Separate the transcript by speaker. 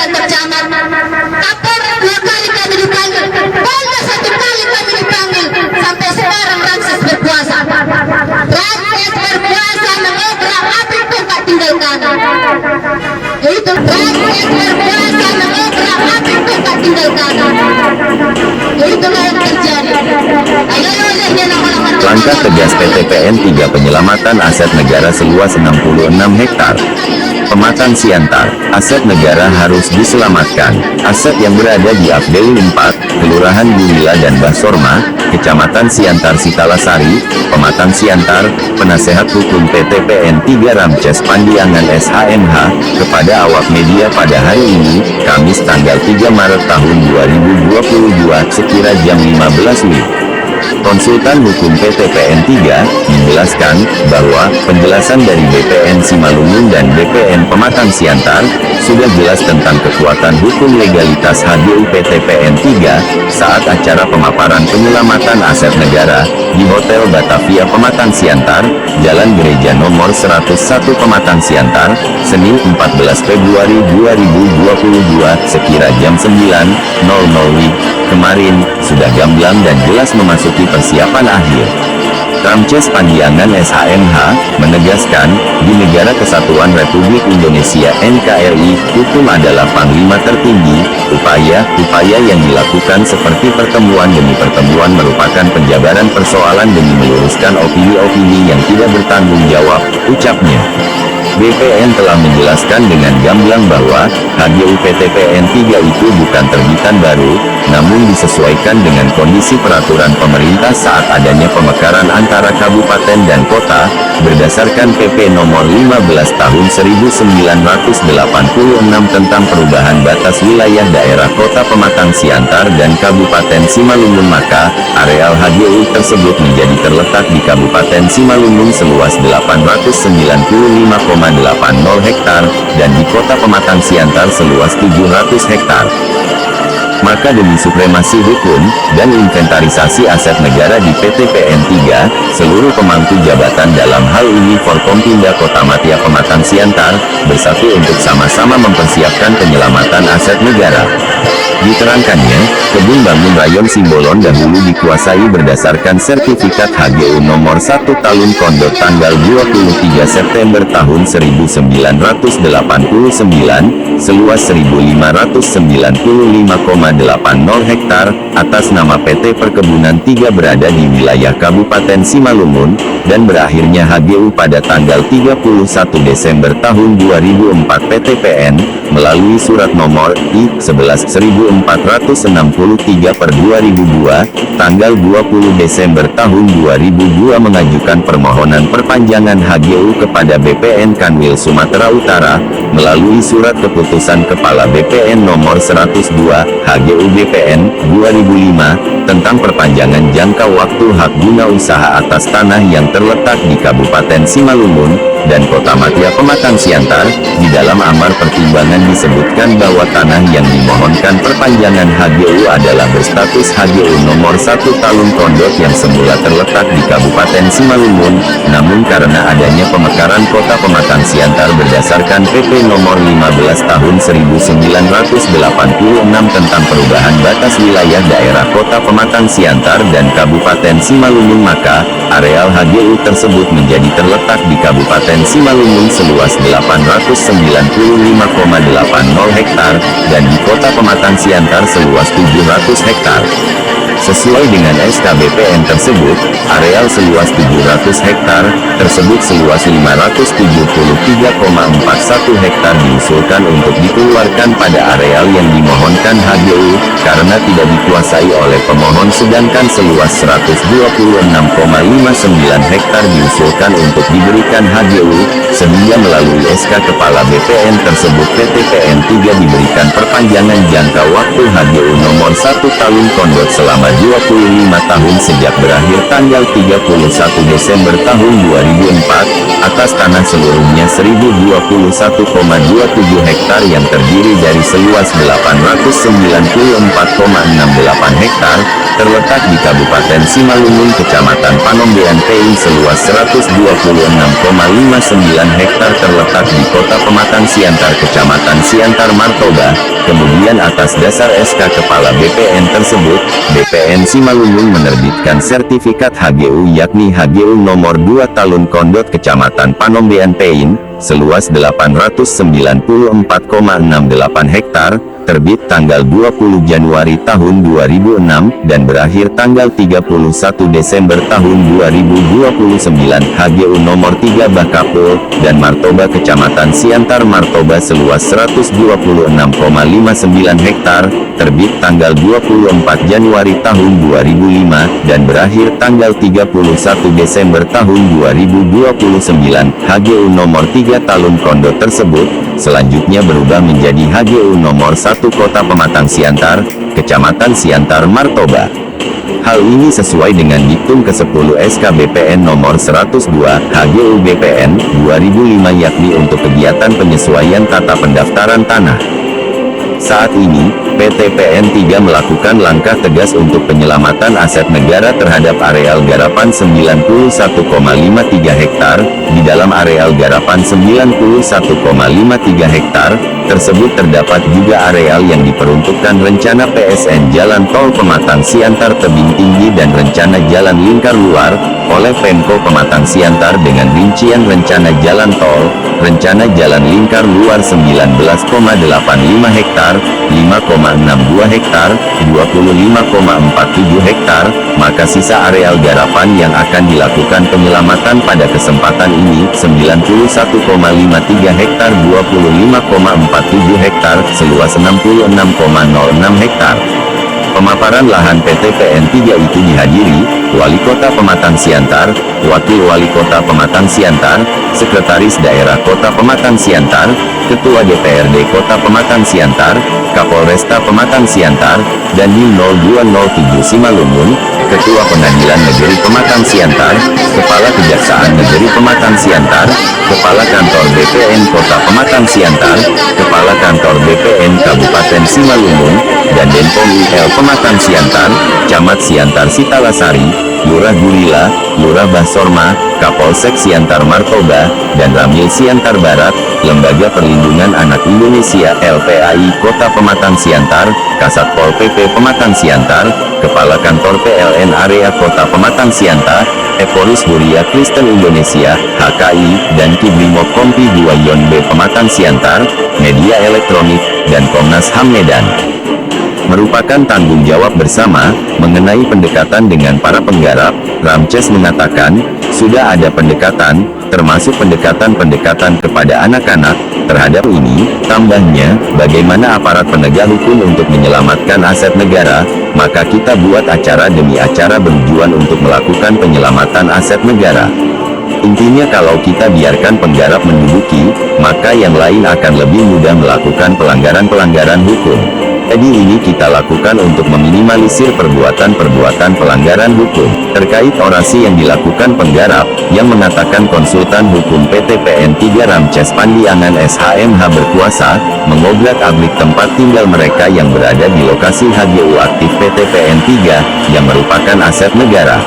Speaker 1: kantor camat. Kapolres 2 kali kami dipanggil, Polda 1 kali kami dipanggil. Sampai sekarang Ramses berkuasa. Ramses berkuasa mengobrak api tongkat tinggal kami. Itu Ramses berkuasa mengobrak api tongkat tinggal kami. Itulah yang terjadi. Ayo olehnya nama-nama.
Speaker 2: Langkah tegas PTPN 3 penyelamatan aset negara seluas 66 hektar. Pematang Siantar, aset negara harus diselamatkan. Aset yang berada di Afdeul 4, Kelurahan Gurila dan Basorma, Kecamatan Siantar Sitalasari, Pematang Siantar, Penasehat Hukum PTPN 3 Ramces Pandiangan SHMH, kepada awak media pada hari ini, Kamis tanggal 3 Maret tahun 2022, sekira jam 15 WIB. Konsultan Hukum PTPN 3 menjelaskan bahwa penjelasan dari BPN Simalungun dan BPN Pematang Siantar sudah jelas tentang kekuatan hukum legalitas HGU PTPN 3 saat acara pemaparan penyelamatan aset negara di Hotel Batavia Pematang Siantar, Jalan Gereja nomor 101 Pematang Siantar, Senin 14 Februari 2022 sekira jam 9.00 WIB. Kemarin, sudah gamblang dan jelas memasuki persiapan akhir. Ramces Pandiangan SHMH menegaskan, di Negara Kesatuan Republik Indonesia NKRI, hukum adalah panglima tertinggi. Upaya yang dilakukan seperti pertemuan demi pertemuan merupakan penjabaran persoalan demi meluruskan opini-opini yang tidak bertanggung jawab, ucapnya. BPN telah menjelaskan dengan gamblang bahwa HGU PTPN 3 itu bukan terbitan baru, namun disesuaikan dengan kondisi peraturan pemerintah saat adanya pemekaran antara kabupaten dan kota, berdasarkan PP nomor 15 tahun 1986 tentang perubahan batas wilayah daerah kota Pematang Siantar dan Kabupaten Simalungun, maka areal HGU tersebut menjadi terletak di Kabupaten Simalungun seluas 895,80 hektar, dan di kota Pematang Siantar seluas 700 hektar. Maka demi supremasi hukum dan inventarisasi aset negara di PTPN 3, seluruh pemangku jabatan dalam hal ini Forkompinda Kota-Matia Pematang Siantar bersatu untuk sama-sama mempersiapkan penyelamatan aset negara. Diterangkannya, kebun bangun rayon Simbolon dahulu dikuasai berdasarkan sertifikat HGU nomor 1 Talun Kondot tanggal 23 September tahun 1989, seluas 1595,80 hektar, atas nama PT Perkebunan 3 berada di wilayah Kabupaten Simalungun, dan berakhirnya HGU pada tanggal 31 Desember tahun 2004 PTPN, melalui surat nomor I-11.463/2002, tanggal 20 Desember tahun 2002 mengajukan permohonan perpanjangan HGU kepada BPN Kanwil Sumatera Utara, melalui surat keputusan Kepala BPN nomor 102, HGU BPN, 2005, tentang perpanjangan jangka waktu hak guna usaha atas tanah yang terletak di Kabupaten Simalungun dan Kota-Matia Pematang Siantar. Di dalam amar pertimbangan disebutkan bahwa tanah yang dimohonkan perpanjangan HGU adalah berstatus HGU nomor 1 Talun Kondot yang semula terletak di Kabupaten Simalungun, namun karena adanya pemekaran Kota Pematang Siantar berdasarkan PP nomor 15 tahun 1986 tentang perubahan batas wilayah daerah Kota Pematang Siantar dan Kabupaten Simalungun, maka areal HGU tersebut menjadi terletak di Kabupaten Simalungun seluas 895,80 hektar, dan di Kota Pematang Siantar seluas 700 hektar. Sesuai dengan SKBPN tersebut, areal seluas 700 hektar, tersebut seluas 573,41 hektar diusulkan untuk dikeluarkan pada areal yang dimohonkan HGU, karena tidak dikuasai oleh pemohon, sedangkan seluas 126,59 hektar diusulkan untuk diberikan HGU, sehingga melalui SK Kepala BPN tersebut PTPN 3 diberikan perpanjangan jangka waktu HGU nomor 1 Talun Kondot selama 25 tahun sejak berakhir tanggal 31 Desember tahun 2004, atas tanah seluruhnya 1021,27 hektar yang terdiri dari seluas 894,68 hektar, terletak di Kabupaten Simalungun, Kecamatan Panombean PI seluas 126,59 hektar terletak di Kota Pematang Siantar, Kecamatan Siantar Martoba. Kemudian atas dasar SK Kepala BPN tersebut, BPN Simalungun menerbitkan sertifikat HGU yakni HGU nomor 2 Talun Kondot Kecamatan Panombean Pein, seluas 894,68 hektar, terbit tanggal 20 Januari tahun 2006, dan berakhir tanggal 31 Desember tahun 2029. HGU nomor 3 Bakapul dan Martoba Kecamatan Siantar Martoba seluas 126,59 hektar, terbit tanggal 24 Januari tahun 2005, dan berakhir tanggal 31 Desember tahun 2029. HGU nomor 3 Talun Kondot tersebut selanjutnya berubah menjadi HGU nomor 1 Kota Pematang Siantar, Kecamatan Siantar Martoba. Hal ini sesuai dengan Diktum ke-10 SK BPN nomor 102 HGU BPN 2005 yakni untuk kegiatan penyesuaian tata pendaftaran tanah. Saat ini, PT PN 3 melakukan langkah tegas untuk penyelamatan aset negara terhadap areal garapan 91,53 hektar. Di dalam areal garapan 91,53 hektar tersebut terdapat juga areal yang diperuntukkan rencana PSN Jalan Tol Pematang Siantar Tebing Tinggi dan rencana Jalan Lingkar Luar oleh Pemko Pematang Siantar dengan rincian rencana jalan tol, rencana jalan lingkar luar 19,85 hektar, 5,62 hektar, 25,47 hektar, maka sisa areal garapan yang akan dilakukan penyelamatan pada kesempatan ini 91,53 hektar, 25,47 hektar, seluas 66,06 hektar. Pemaparan lahan PT PN 3 itu dihadiri Wali Kota Pematang Siantar, Wakil Wali Kota Pematang Siantar, Sekretaris Daerah Kota Pematang Siantar, Ketua DPRD Kota Pematang Siantar, Kapolresta Pematang Siantar, dan Dim 0207 Simalungun, Ketua Pengadilan Negeri Pematang Siantar, Kepala Kejaksaan Negeri Pematang Siantar, Kepala Kantor BPN Kota Pematang Siantar, Kepala Kantor BPN Kabupaten Simalungun, dan Denpom IL Pematang Siantar, Camat Siantar Sitalasari, Lurah Gurila, Lurah Basorma, Kapolsek Siantar Martoba, dan Ramil Siantar Barat, Lembaga Perlindungan Anak Indonesia LPAI Kota Pematang Siantar, Kasatpol PP Pematang Siantar, Kepala Kantor PLN Area Kota Pematang Siantar, Eporis Huria Kristen Indonesia, HKI, dan Kibrimob Kompi 2 Yon B Pematang Siantar, Media Elektronik, dan Komnas HAM Medan. Merupakan tanggung jawab bersama, mengenai pendekatan dengan para penggarap, Ramces mengatakan, sudah ada pendekatan, termasuk pendekatan-pendekatan kepada anak-anak, terhadap ini, tambahnya, bagaimana aparat penegak hukum untuk menyelamatkan aset negara, maka kita buat acara demi acara bertujuan untuk melakukan penyelamatan aset negara. Intinya kalau kita biarkan penggarap menduduki, maka yang lain akan lebih mudah melakukan pelanggaran-pelanggaran hukum. Jadi ini kita lakukan untuk meminimalisir perbuatan-perbuatan pelanggaran hukum. Terkait orasi yang dilakukan penggarap, yang mengatakan konsultan hukum PT PN 3 Ramces Pandiangan SHMH berkuasa, mengobrak-abrik tempat tinggal mereka yang berada di lokasi HGU aktif PT PN 3, yang merupakan aset negara.